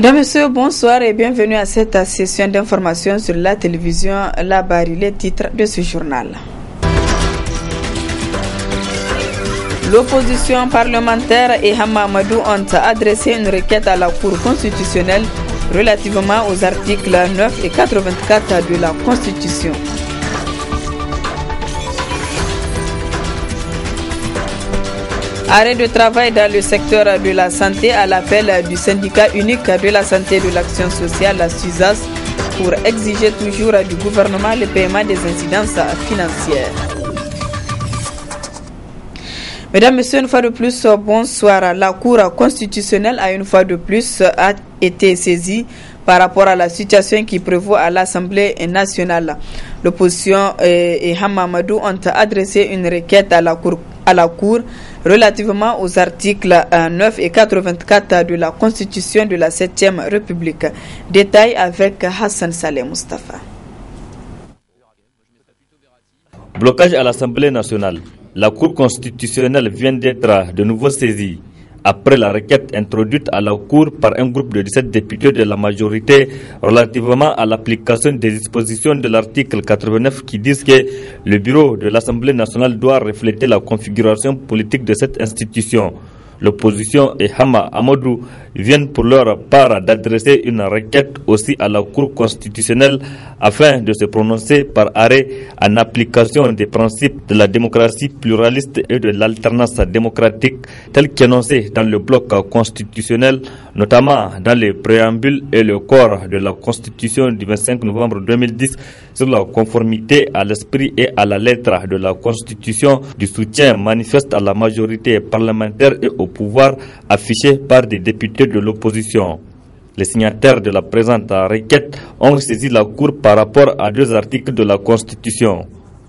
Mesdames, Messieurs, bonsoir et bienvenue à cette session d'information sur la télévision La Bari, les titres de ce journal. L'opposition parlementaire et Hamamadou ont adressé une requête à la Cour constitutionnelle relativement aux articles 9 et 84 de la Constitution. Arrêt de travail dans le secteur de la santé à l'appel du syndicat unique de la santé et de l'action sociale, la SUSAS, pour exiger toujours du gouvernement le paiement des incidences financières. Mesdames, Messieurs, une fois de plus, bonsoir. La Cour constitutionnelle a une fois de plus été saisie par rapport à la situation qui prévaut à l'Assemblée nationale. L'opposition et Hamamadou ont adressé une requête à la Cour relativement aux articles 9 et 84 de la Constitution de la 7e République. Détail avec Hassan Saleh Mustafa. Blocage à l'Assemblée nationale. La Cour constitutionnelle vient d'être de nouveau saisie après la requête introduite à la Cour par un groupe de 17 députés de la majorité relativement à l'application des dispositions de l'article 89 qui disent que le bureau de l'Assemblée nationale doit refléter la configuration politique de cette institution. L'opposition et Hama Amadou viennent pour leur part d'adresser une requête aussi à la Cour constitutionnelle afin de se prononcer par arrêt en application des principes de la démocratie pluraliste et de l'alternance démocratique tels qu'énoncés dans le bloc constitutionnel, notamment dans le préambule et le corps de la Constitution du 25 novembre 2010 sur la conformité à l'esprit et à la lettre de la Constitution, du soutien manifeste à la majorité parlementaire et au pouvoir affiché par des députés de l'opposition. Les signataires de la présente requête ont saisi la Cour par rapport à deux articles de la Constitution.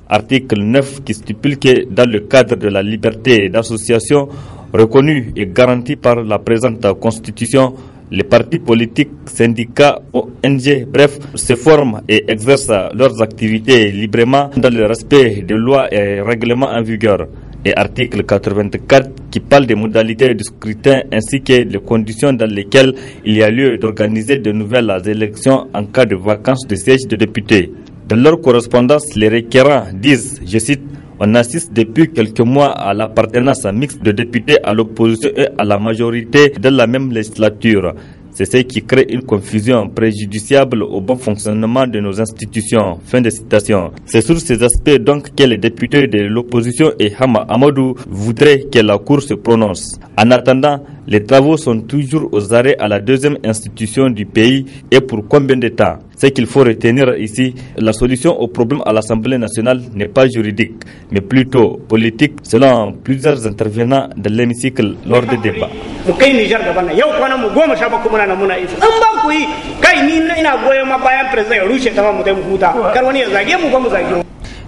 Article 9 qui stipule que dans le cadre de la liberté d'association reconnue et garantie par la présente Constitution, les partis politiques, syndicats, ONG, bref, se forment et exercent leurs activités librement dans le respect des lois et règlements en vigueur. Et article 84 qui parle des modalités du scrutin ainsi que les conditions dans lesquelles il y a lieu d'organiser de nouvelles élections en cas de vacance de siège de députés. Dans leur correspondance, les requérants disent, je cite, on assiste depuis quelques mois à l'appartenance mixte de députés à l'opposition et à la majorité dans la même législature. C'est ce qui crée une confusion préjudiciable au bon fonctionnement de nos institutions. Fin de citation. C'est sur ces aspects donc que les députés de l'opposition et Hama Amadou voudraient que la Cour se prononce. En attendant, les travaux sont toujours aux arrêts à la deuxième institution du pays et pour combien de temps? Ce qu'il faut retenir ici, la solution au problème à l'Assemblée nationale n'est pas juridique, mais plutôt politique, selon plusieurs intervenants de l'hémicycle lors des débats.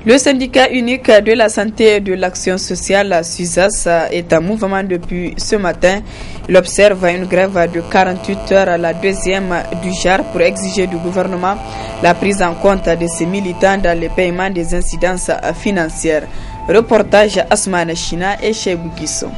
Le syndicat unique de la santé et de l'action sociale, SUSAS, est en mouvement depuis ce matin. Il observe une grève de 48 heures, la deuxième du genre, pour exiger du gouvernement la prise en compte de ces militants dans le paiement des incidences financières. Reportage Asmana China et Cheibou Guisson.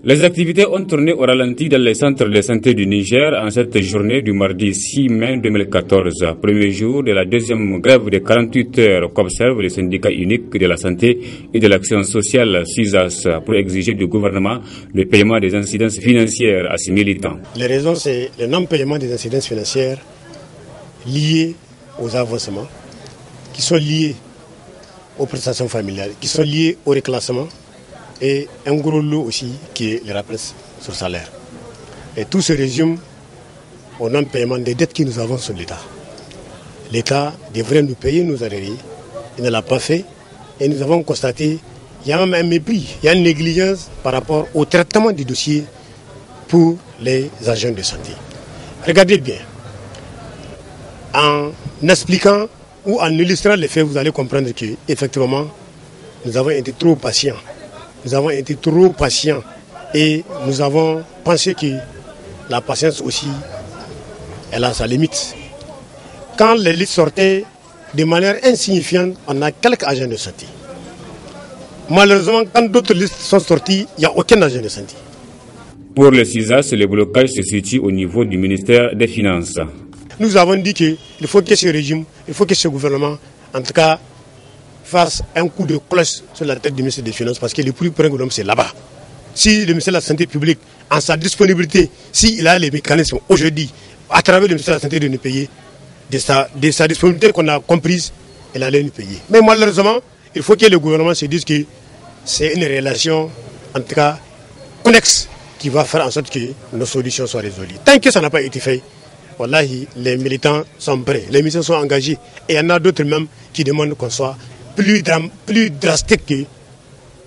Les activités ont tourné au ralenti dans les centres de santé du Niger en cette journée du mardi 6 mai 2014, premier jour de la deuxième grève de 48 heures qu'observe le syndicat unique de la santé et de l'action sociale SUSAS pour exiger du gouvernement le paiement des incidences financières à ses militants. Les raisons, c'est le non-paiement des incidences financières liées aux avancements, qui sont liés aux prestations familiales, qui sont liés au reclassement, et un gros lot aussi qui est le rappel sur salaire. Et tout se résume au non-paiement des dettes que nous avons sur l'État. L'État devrait nous payer nos arriérés, il ne l'a pas fait et nous avons constaté qu'il y a même un mépris, il y a une négligence par rapport au traitement du dossier pour les agents de santé. Regardez bien, en expliquant ou en illustrant les faits, vous allez comprendre qu'effectivement, nous avons été trop patients. Nous avons été trop patients et nous avons pensé que la patience aussi, elle a sa limite. Quand les listes sortaient de manière insignifiante, on a quelques agents de santé. Malheureusement, quand d'autres listes sont sorties, il n'y a aucun agent de santé. Pour le CISAS, le blocage se situe au niveau du ministère des Finances. Nous avons dit qu'il faut que ce régime, il faut que ce gouvernement, en tout cas, fasse un coup de cloche sur la tête du ministère des Finances, parce que le plus près c'est là-bas. Si le ministère de la Santé publique, en sa disponibilité, s'il a les mécanismes aujourd'hui, à travers le ministère de la Santé, de nous payer, de sa disponibilité qu'on a comprise, il allait nous payer. Mais malheureusement, il faut que le gouvernement se dise que c'est une relation, en tout cas, connexe, qui va faire en sorte que nos solutions soient résolues. Tant que ça n'a pas été fait, wallahi, les militants sont prêts, les militants sont engagés, et il y en a d'autres même qui demandent qu'on soit plus drastique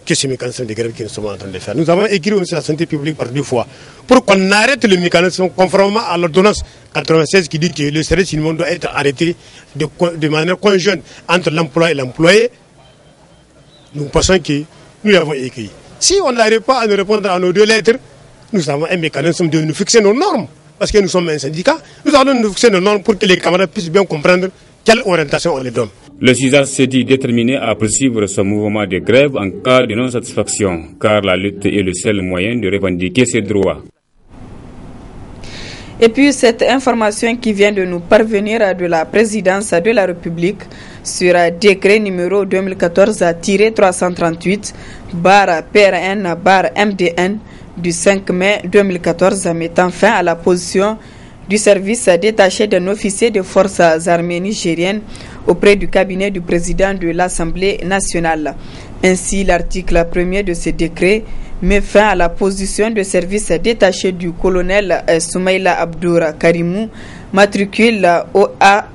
que ce mécanisme de grève que nous sommes en train de faire. Nous avons écrit au ministère de la Santé publique par 2 fois pour qu'on arrête le mécanisme conformément à l'ordonnance 96 qui dit que le service minimum doit être arrêté de manière conjointe entre l'emploi et l'employé. Nous pensons que nous l'avons écrit. Si on n'arrive pas à nous répondre à nos 2 lettres, nous avons un mécanisme de nous fixer nos normes. Parce que nous sommes un syndicat, nous allons nous fixer nos normes pour que les camarades puissent bien comprendre quelle orientation on les donne. Le CISAS s'est dit déterminé à poursuivre ce mouvement de grève en cas de non-satisfaction, car la lutte est le seul moyen de revendiquer ses droits. Et puis cette information qui vient de nous parvenir de la présidence de la République sur décret numéro 2014-338/PRN/MDN du 5 mai 2014 mettant fin à la position du service détaché d'un officier des forces armées nigériennes auprès du cabinet du président de l'Assemblée nationale. Ainsi, l'article 1er de ce décret met fin à la position de service détaché du colonel Soumaïla Abdoura Karimou, matricule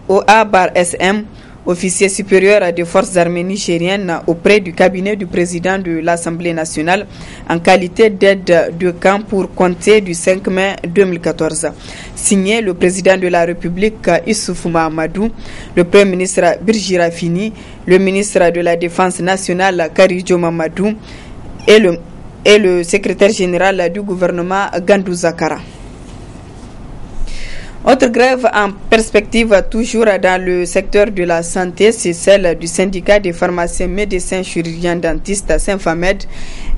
OA/SM, officier supérieur des forces armées nigériennes auprès du cabinet du président de l'Assemblée nationale en qualité d'aide de camp pour compter du 5 mai 2014. Signé le président de la République Issoufou Mahamadou, le premier ministre Birji Rafini, le ministre de la Défense nationale Karijo Mamadou et le secrétaire général du gouvernement Gandou Zakara. Autre grève en perspective toujours dans le secteur de la santé, c'est celle du syndicat des pharmaciens, médecins, chirurgiens, dentistes Saint-Famed.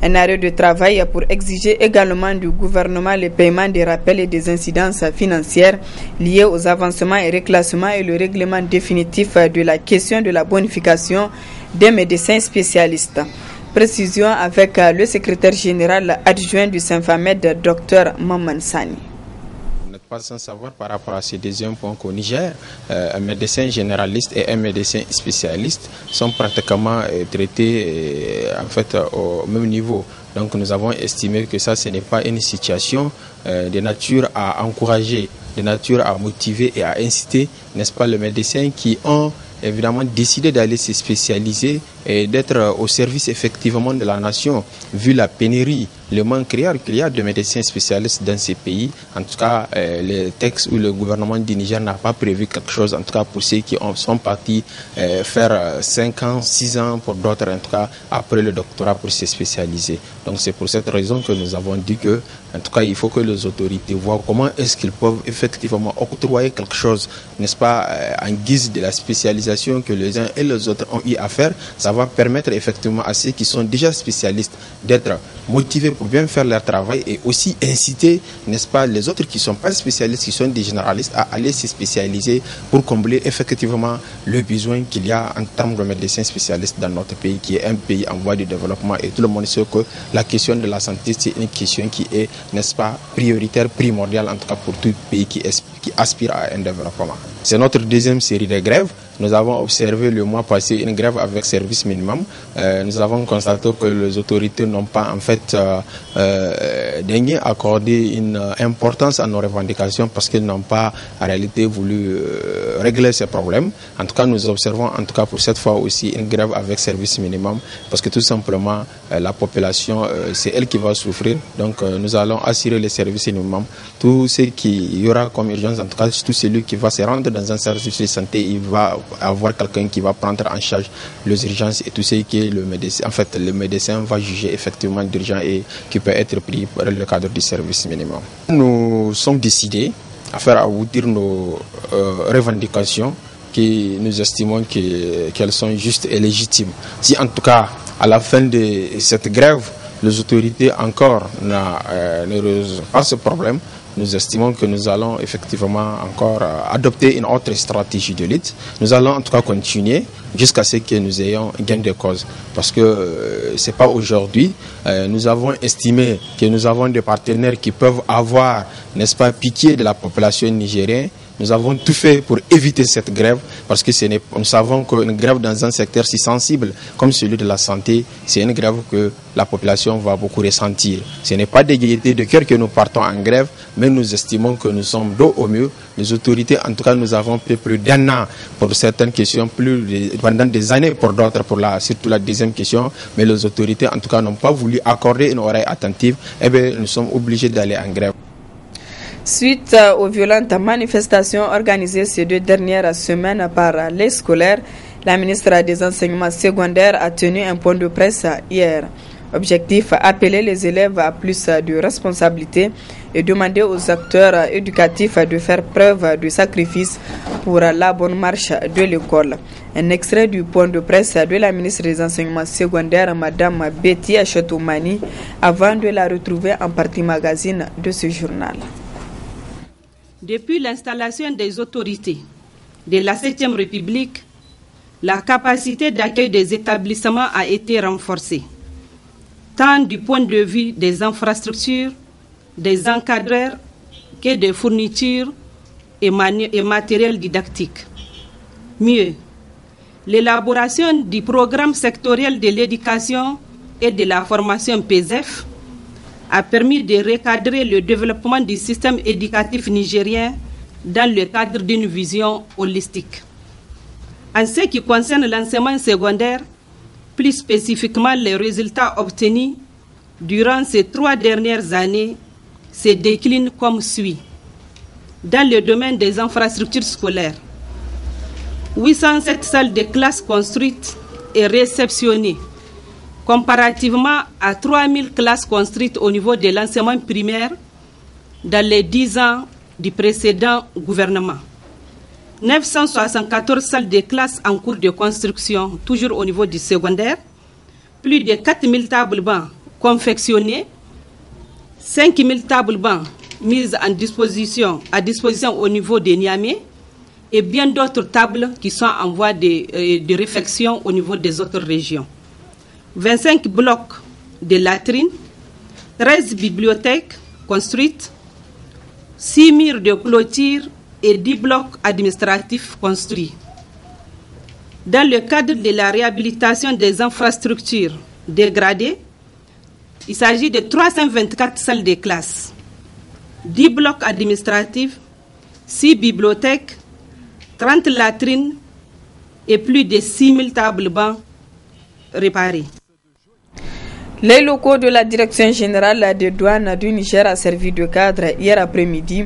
Un arrêt de travail pour exiger également du gouvernement le paiement des rappels et des incidences financières liées aux avancements et reclassements et le règlement définitif de la question de la bonification des médecins spécialistes. Précision avec le secrétaire général adjoint du Saint-Famed, Dr Maman Sani. Pas sans savoir par rapport à ces deuxièmes points qu'au Niger, un médecin généraliste et un médecin spécialiste sont pratiquement traités en fait au même niveau. Donc nous avons estimé que ça, ce n'est pas une situation de nature à encourager, de nature à motiver et à inciter, n'est-ce pas, les médecins qui ont évidemment décidé d'aller se spécialiser et d'être au service effectivement de la nation, vu la pénurie, le manque qu'il y a de médecins spécialistes dans ces pays. En tout cas, les textes où le gouvernement du Niger n'a pas prévu quelque chose, en tout cas pour ceux qui sont partis faire 5 ans, 6 ans, pour d'autres en tout cas après le doctorat pour se spécialiser. Donc c'est pour cette raison que nous avons dit que, en tout cas, il faut que les autorités voient comment est-ce qu'ils peuvent effectivement octroyer quelque chose, n'est-ce pas, en guise de la spécialisation que les uns et les autres ont eu à faire. Ça va permettre effectivement à ceux qui sont déjà spécialistes d'être motivés pour bien faire leur travail et aussi inciter, n'est-ce pas, les autres qui ne sont pas spécialistes, qui sont des généralistes, à aller se spécialiser pour combler effectivement le besoin qu'il y a en termes de médecins spécialistes dans notre pays, qui est un pays en voie de développement. Et tout le monde sait que la question de la santé, c'est une question qui est, n'est-ce pas, prioritaire, primordiale, en tout cas pour tout pays qui aspire à un développement. C'est notre deuxième série de grèves. Nous avons observé le mois passé une grève avec service minimum. Nous avons constaté que les autorités n'ont pas en fait daigné accorder une importance à nos revendications parce qu'ils n'ont pas en réalité voulu régler ces problèmes. En tout cas, nous observons en tout cas pour cette fois aussi une grève avec service minimum parce que tout simplement la population, c'est elle qui va souffrir. Donc nous allons assurer les services minimum. Tout ce qu'il y aura comme urgence, en tout cas tout celui qui va se rendre dans un service de santé, il va avoir quelqu'un qui va prendre en charge les urgences et tout ce que le médecin, en fait, le médecin va juger effectivement d'urgent et qui peut être pris par le cadre du service minimum. Nous sommes décidés à faire aboutir nos revendications qui nous estimons qu'elles sont justes et légitimes. Si en tout cas à la fin de cette grève, les autorités encore ne résolvent pas ce problème, nous estimons que nous allons effectivement encore adopter une autre stratégie de lutte. Nous allons en tout cas continuer jusqu'à ce que nous ayons gain de cause. Parce que c'est pas aujourd'hui. Nous avons estimé que nous avons des partenaires qui peuvent avoir, n'est-ce pas, pitié de la population nigérienne. Nous avons tout fait pour éviter cette grève parce que nous savons qu'une grève dans un secteur si sensible comme celui de la santé, c'est une grève que la population va beaucoup ressentir. Ce n'est pas de gaieté de cœur que nous partons en grève, mais nous estimons que nous sommes dos au mur. Les autorités, en tout cas, nous avons fait plus d'un an pour certaines questions, pendant des années pour d'autres, surtout la deuxième question, mais les autorités, en tout cas, n'ont pas voulu accorder une oreille attentive. Eh bien, nous sommes obligés d'aller en grève. Suite aux violentes manifestations organisées ces 2 dernières semaines par les scolaires, la ministre des Enseignements secondaires a tenu un point de presse hier. Objectif, appeler les élèves à plus de responsabilité et demander aux acteurs éducatifs de faire preuve de sacrifice pour la bonne marche de l'école. Un extrait du point de presse de la ministre des Enseignements secondaires, Madame Betty Achetoumani, avant de la retrouver en partie magazine de ce journal. Depuis l'installation des autorités de la 7e République, la capacité d'accueil des établissements a été renforcée, tant du point de vue des infrastructures, des encadreurs que des fournitures et matériel didactique. Mieux, l'élaboration du programme sectoriel de l'éducation et de la formation PESEF a permis de recadrer le développement du système éducatif nigérien dans le cadre d'une vision holistique. En ce qui concerne l'enseignement secondaire, plus spécifiquement les résultats obtenus durant ces 3 dernières années se déclinent comme suit. Dans le domaine des infrastructures scolaires, 807 salles de classe construites et réceptionnées, comparativement à 3000 classes construites au niveau de l'enseignement primaire dans les 10 ans du précédent gouvernement. 974 salles de classe en cours de construction, toujours au niveau du secondaire, plus de 4000 tables bancs confectionnées, 5000 tables bancs mises à disposition au niveau de Niamey et bien d'autres tables qui sont en voie de réfection au niveau des autres régions. 25 blocs de latrines, 13 bibliothèques construites, 6 murs de clôture et 10 blocs administratifs construits. Dans le cadre de la réhabilitation des infrastructures dégradées, il s'agit de 324 salles de classe, 10 blocs administratifs, 6 bibliothèques, 30 latrines et plus de 6000 tables bancs réparées. Les locaux de la Direction générale des douanes du Niger a servi de cadre hier après-midi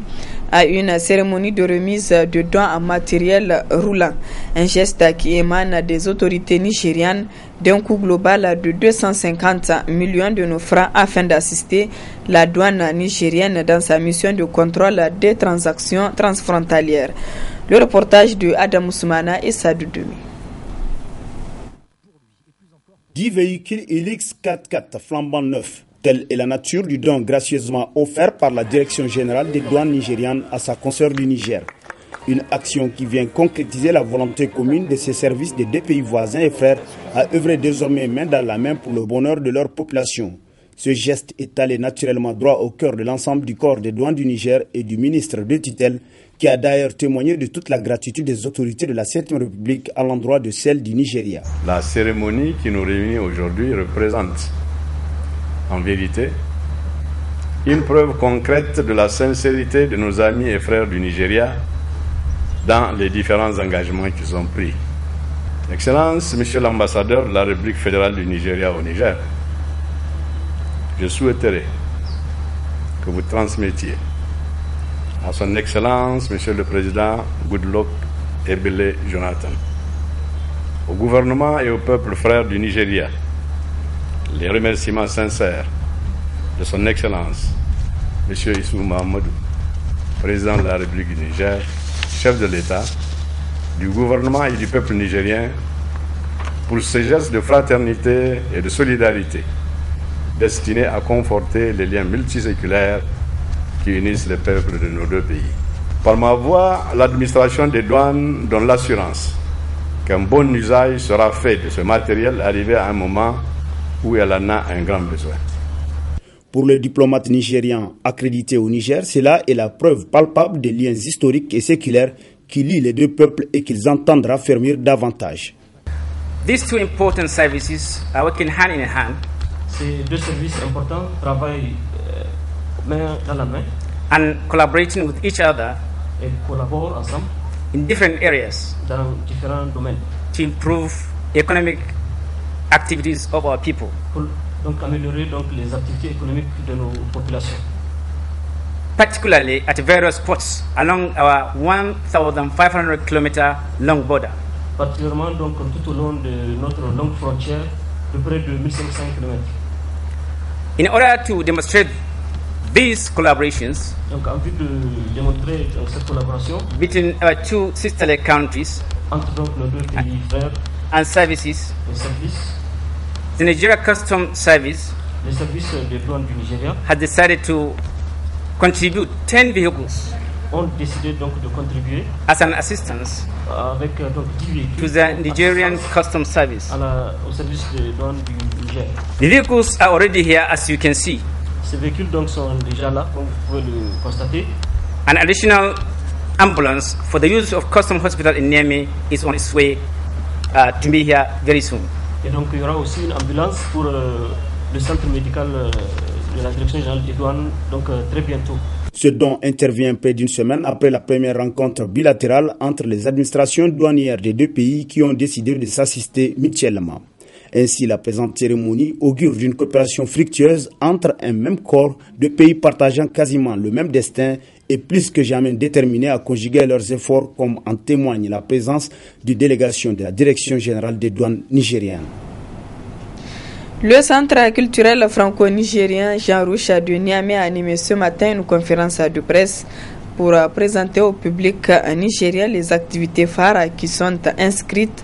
à une cérémonie de remise de dons en matériel roulant. Un geste qui émane des autorités nigérianes d'un coût global de 250 millions de nos francs afin d'assister la douane nigérienne dans sa mission de contrôle des transactions transfrontalières. Le reportage de Adam Ousmana et Sadou Demi. 10 véhicules Hilux 4x4 flambant neufs. Telle est la nature du don gracieusement offert par la Direction générale des douanes nigérianes à sa consoeur du Niger. Une action qui vient concrétiser la volonté commune de ces services des 2 pays voisins et frères à œuvrer désormais main dans la main pour le bonheur de leur population. Ce geste est allé naturellement droit au cœur de l'ensemble du corps des douanes du Niger et du ministre de tutelle, qui a d'ailleurs témoigné de toute la gratitude des autorités de la 7e République à l'endroit de celle du Nigeria. La cérémonie qui nous réunit aujourd'hui représente, en vérité, une preuve concrète de la sincérité de nos amis et frères du Nigeria dans les différents engagements qu'ils ont pris. Excellence, Monsieur l'ambassadeur de la République fédérale du Nigeria au Niger, je souhaiterais que vous transmettiez à son Excellence, Monsieur le Président Goodluck Ebele Jonathan, au gouvernement et au peuple frère du Nigeria, les remerciements sincères de son Excellence, Monsieur Issou Mahamadou, Président de la République du Niger, chef de l'État, du gouvernement et du peuple nigérien, pour ces gestes de fraternité et de solidarité destiné à conforter les liens multiséculaires qui unissent les peuples de nos deux pays. Par ma voix, l'administration des douanes donne l'assurance qu'un bon usage sera fait de ce matériel arrivé à un moment où elle en a un grand besoin. Pour le diplomate nigérian accrédité au Niger, cela est la preuve palpable des liens historiques et séculaires qui lient les deux peuples et qu'ils entendent raffermir davantage. These two important services are working hand in hand. Ces deux services importants travaillent main dans la main. And collaborating with each other. Et collaborent ensemble. In different areas. Dans différents domaines. To improve economic activities of our people. Pour donc améliorer donc les activités économiques de nos populations. Particularly at various spots along our 1,500 km long border. Particulièrement donc tout au long de notre longue frontière de près de 1500 km. In order to demonstrate these collaborations, donc en vue de démontrer cette collaboration between our two sisterly countries, entre donc nos deux pays frères, and services, les services, the Nigeria Customs Service, les services des douanes du Nigeria, has decided to contribute 10 vehicles. Ont décidé donc de contribuer as an assistance avec donc 10 véhicules to the Nigerian Customs Service. Au service des douanes du Niger. The vehicles are already here, as you can see. Ces véhicules donc sont déjà là, comme vous pouvez le constater. An additional ambulance for the use of Customs Hospital in Niamey is on its way to be here very soon. Et donc il y aura aussi une ambulance pour le centre médical de la Direction générale des douanes, donc très bientôt. Ce don intervient près d'une semaine après la première rencontre bilatérale entre les administrations douanières des deux pays qui ont décidé de s'assister mutuellement. Ainsi, la présente cérémonie augure d'une coopération fructueuse entre un même corps de pays partageant quasiment le même destin et plus que jamais déterminés à conjuguer leurs efforts, comme en témoigne la présence d'une délégation de la Direction générale des douanes nigériennes. Le centre culturel franco-nigérien Jean Rouch de Niamey a animé ce matin une conférence de presse pour présenter au public nigérien les activités phares qui sont inscrites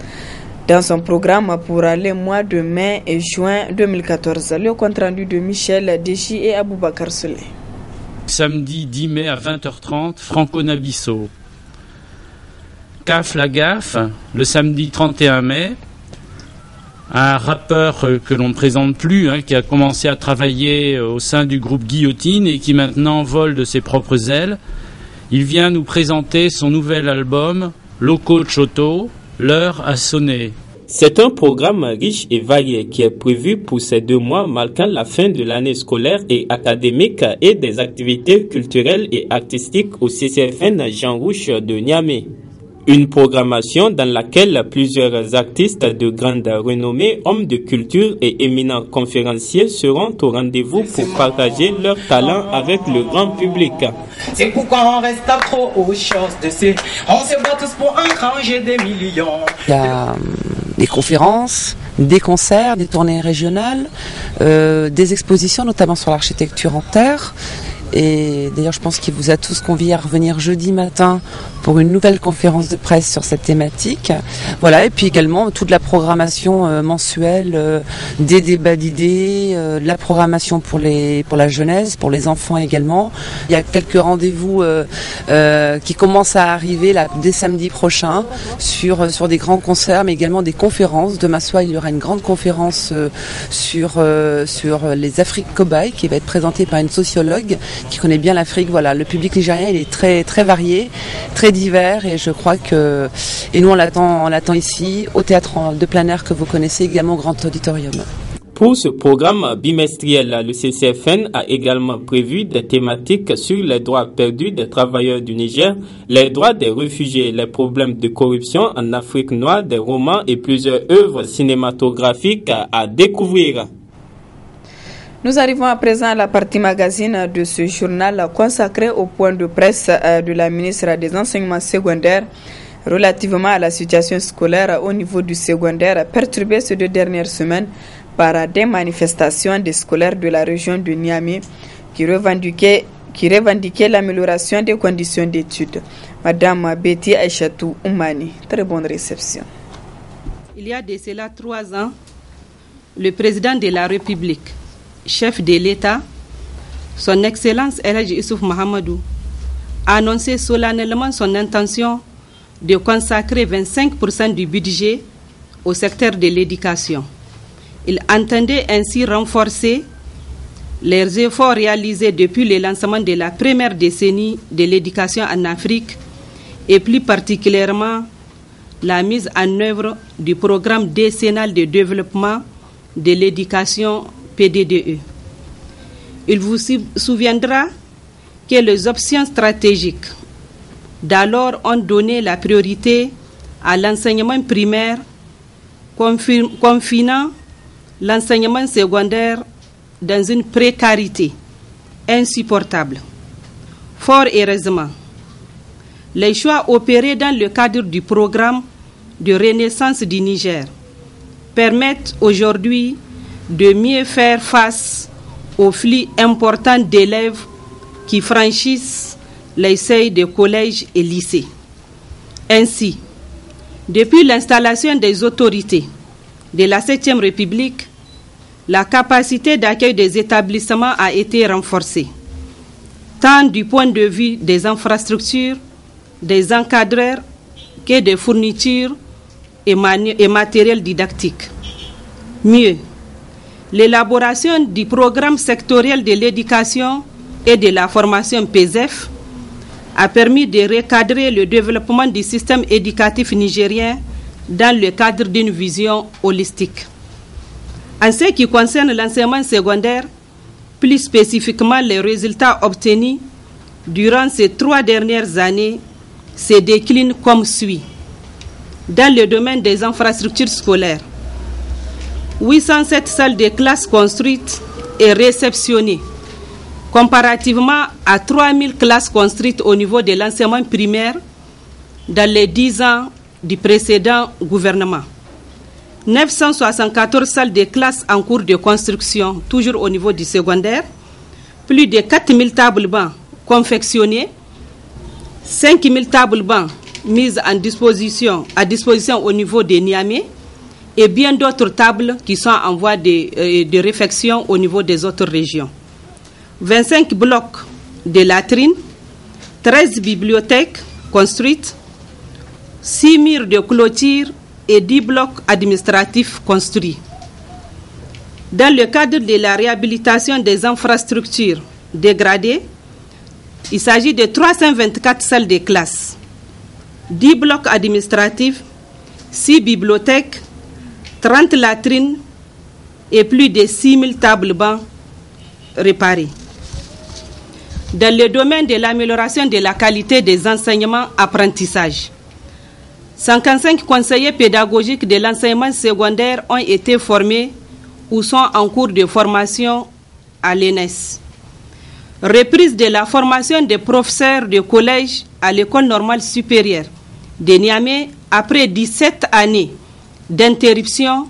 dans son programme pour les mois de mai et juin 2014. Le compte-rendu de Michel Deji et Aboubakar Souley. Samedi 10 mai à 20h30, Franco-Nabisso. CAF La Gaffe, le samedi 31 mai. Un rappeur que l'on ne présente plus, qui a commencé à travailler au sein du groupe Guillotine et qui maintenant vole de ses propres ailes. Il vient nous présenter son nouvel album, Loco Choto, l'heure a sonné. C'est un programme riche et varié qui est prévu pour ces 2 mois marquant la fin de l'année scolaire et académique et des activités culturelles et artistiques au CCFN Jean Rouch de Niamey. Une programmation dans laquelle plusieurs artistes de grande renommée, hommes de culture et éminents conférenciers seront au rendez-vous pour partager leurs talents avec le grand public. C'est pourquoi on reste accro aux choses de ces... On se bat tous pour engranger des millions. Il y a des conférences, des concerts, des tournées régionales, des expositions notamment sur l'architecture en terre. Et d'ailleurs, je pense qu'il vous a tous conviés à revenir jeudi matin pour une nouvelle conférence de presse sur cette thématique. Voilà, et puis également toute la programmation mensuelle, des débats d'idées, de la programmation pour la jeunesse, pour les enfants également. Il y a quelques rendez-vous qui commencent à arriver là dès samedi prochain sur des grands concerts, mais également des conférences. Demain soir, il y aura une grande conférence sur les Afriques cobayes qui va être présentée par une sociologue qui connaît bien l'Afrique. Voilà, le public nigérien, il est très très varié, très divers, et je crois que nous on l'attend ici au théâtre de plein air que vous connaissez également au Grand Auditorium. Pour ce programme bimestriel, le CCFN a également prévu des thématiques sur les droits perdus des travailleurs du Niger, les droits des réfugiés, les problèmes de corruption en Afrique noire, des romans et plusieurs œuvres cinématographiques à découvrir. Nous arrivons à présent à la partie magazine de ce journal consacré au point de presse de la ministre des Enseignements secondaires relativement à la situation scolaire au niveau du secondaire perturbée ces 2 dernières semaines par des manifestations des scolaires de la région de Niamey qui revendiquaient l'amélioration des conditions d'études. Madame Betty Aïchatou Oumani, très bonne réception. Il y a de cela 3 ans, le président de la République chef de l'État, son Excellence El Hadji Issouf Mahamadou, a annoncé solennellement son intention de consacrer 25% du budget au secteur de l'éducation. Il entendait ainsi renforcer les efforts réalisés depuis le lancement de la première décennie de l'éducation en Afrique et plus particulièrement la mise en œuvre du programme décennal de développement de l'éducation PDDE. Il vous souviendra que les options stratégiques d'alors ont donné la priorité à l'enseignement primaire, confinant l'enseignement secondaire dans une précarité insupportable. Fort heureusement, les choix opérés dans le cadre du programme de renaissance du Niger permettent aujourd'hui de mieux faire face aux flux importants d'élèves qui franchissent les seuils de collèges et lycées. Ainsi, depuis l'installation des autorités de la 7e République, la capacité d'accueil des établissements a été renforcée, tant du point de vue des infrastructures, des encadreurs que des fournitures et matériel didactique. Mieux, l'élaboration du programme sectoriel de l'éducation et de la formation PESEF a permis de recadrer le développement du système éducatif nigérien dans le cadre d'une vision holistique. En ce qui concerne l'enseignement secondaire, plus spécifiquement les résultats obtenus durant ces 3 dernières années se déclinent comme suit. Dans le domaine des infrastructures scolaires, 807 salles de classe construites et réceptionnées, comparativement à 3000 classes construites au niveau de l'enseignement primaire dans les 10 ans du précédent gouvernement. 974 salles de classe en cours de construction, toujours au niveau du secondaire, plus de 4000 tables bancs confectionnées, 5000 tables bancs mises à disposition au niveau de Niamey et bien d'autres tables qui sont en voie de réfection au niveau des autres régions. 25 blocs de latrines, 13 bibliothèques construites, 6 murs de clôture et 10 blocs administratifs construits. Dans le cadre de la réhabilitation des infrastructures dégradées, il s'agit de 324 salles de classe, 10 blocs administratifs, 6 bibliothèques, 30 latrines et plus de 6000 tables bancs réparées. Dans le domaine de l'amélioration de la qualité des enseignements-apprentissages, 55 conseillers pédagogiques de l'enseignement secondaire ont été formés ou sont en cours de formation à l'ENES. Reprise de la formation des professeurs de collège à l'École normale supérieure de Niamey après 17 années d'interruption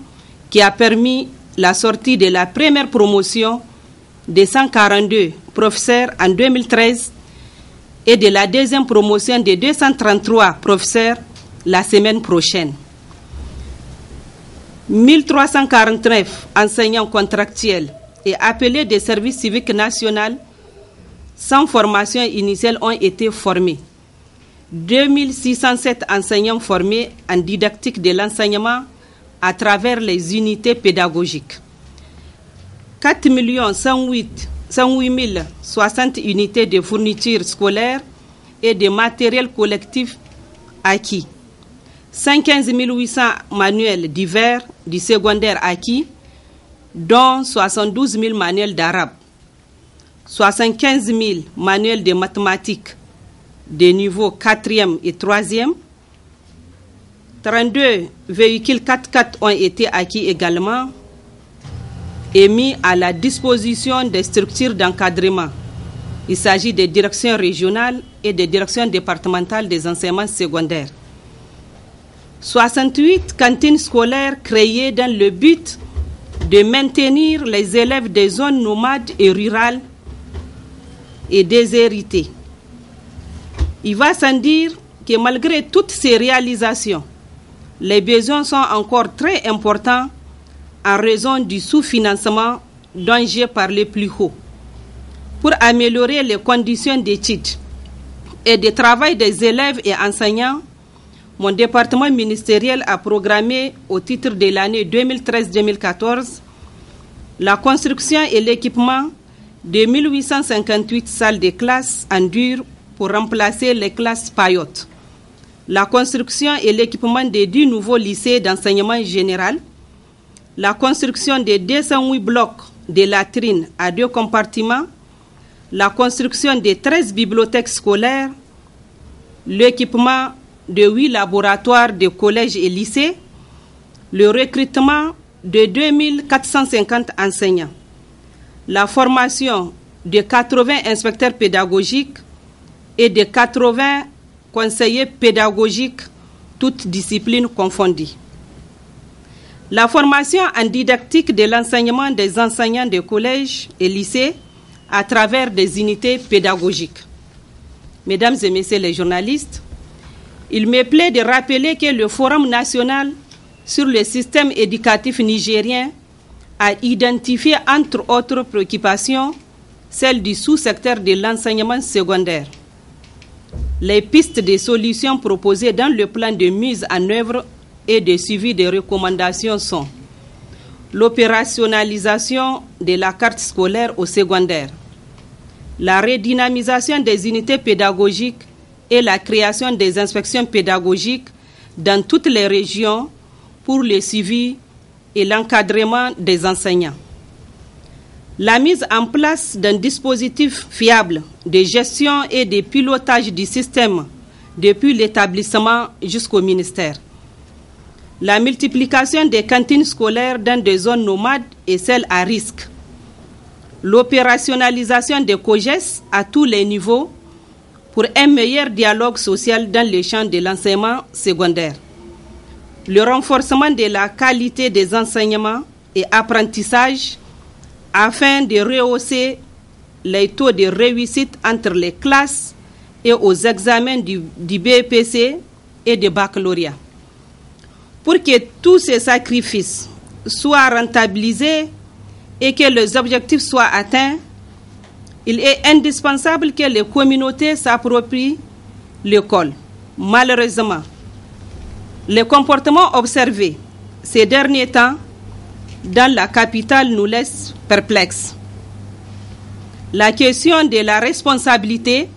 qui a permis la sortie de la première promotion de 142 professeurs en 2013 et de la deuxième promotion de 233 professeurs la semaine prochaine. 1349 enseignants contractuels et appelés des services civiques nationaux sans formation initiale ont été formés. 2607 enseignants formés en didactique de l'enseignement à travers les unités pédagogiques. 4 108 060 unités de fournitures scolaires et de matériel collectif acquis. 115 800 manuels divers du secondaire acquis, dont 72 000 manuels d'arabe, 75 000 manuels de mathématiques de niveau 4e et 3e, 32 véhicules 4x4 ont été acquis également et mis à la disposition des structures d'encadrement. Il s'agit des directions régionales et des directions départementales des enseignements secondaires. 68 cantines scolaires créées dans le but de maintenir les élèves des zones nomades et rurales et déshéritées. Il va sans dire que malgré toutes ces réalisations, les besoins sont encore très importants en raison du sous-financement dont j'ai parlé plus haut. Pour améliorer les conditions d'études et de travail des élèves et enseignants, mon département ministériel a programmé au titre de l'année 2013-2014 la construction et l'équipement de 1858 salles de classe en dur pour remplacer les classes paillotes, la construction et l'équipement de 10 nouveaux lycées d'enseignement général, la construction de 208 blocs de latrines à 2 compartiments, la construction de 13 bibliothèques scolaires, l'équipement de 8 laboratoires de collèges et lycées, le recrutement de 2450 enseignants, la formation de 80 inspecteurs pédagogiques et de 80 conseillers pédagogiques, toutes disciplines confondues. La formation en didactique de l'enseignement des enseignants de collèges et lycées à travers des unités pédagogiques. Mesdames et messieurs les journalistes, il me plaît de rappeler que le Forum national sur le système éducatif nigérien a identifié entre autres préoccupations celle du sous-secteur de l'enseignement secondaire. Les pistes de solutions proposées dans le plan de mise en œuvre et de suivi des recommandations sont l'opérationnalisation de la carte scolaire au secondaire, la redynamisation des unités pédagogiques et la création des inspections pédagogiques dans toutes les régions pour le suivi et l'encadrement des enseignants. La mise en place d'un dispositif fiable de gestion et de pilotage du système depuis l'établissement jusqu'au ministère. La multiplication des cantines scolaires dans des zones nomades et celles à risque. L'opérationnalisation des COGES à tous les niveaux pour un meilleur dialogue social dans le champ de l'enseignement secondaire. Le renforcement de la qualité des enseignements et apprentissages afin de rehausser les taux de réussite entre les classes et aux examens du BEPC et du baccalauréat. Pour que tous ces sacrifices soient rentabilisés et que les objectifs soient atteints, il est indispensable que les communautés s'approprient l'école. Malheureusement, les comportements observés ces derniers temps dans la capitale nous laissent perplexes. La question de la responsabilité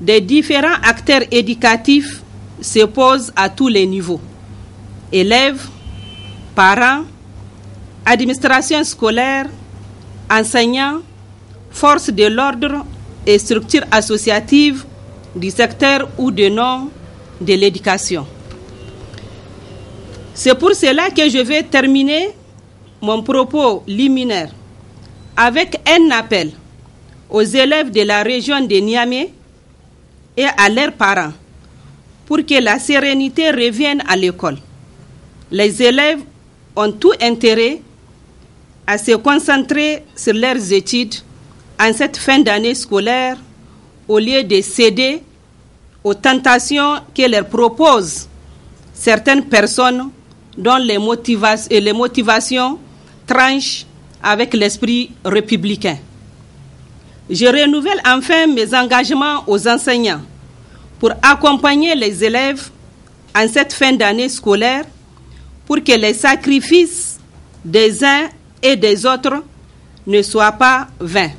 des différents acteurs éducatifs se pose à tous les niveaux. Élèves, parents, administration scolaire, enseignants, forces de l'ordre et structures associatives du secteur ou de nom de l'éducation. C'est pour cela que je vais terminer mon propos liminaire avec un appel aux élèves de la région de Niamey et à leurs parents pour que la sérénité revienne à l'école. Les élèves ont tout intérêt à se concentrer sur leurs études en cette fin d'année scolaire au lieu de céder aux tentations que leur proposent certaines personnes dont les motivations tranchent avec l'esprit républicain. Je renouvelle enfin mes engagements aux enseignants pour accompagner les élèves en cette fin d'année scolaire pour que les sacrifices des uns et des autres ne soient pas vains.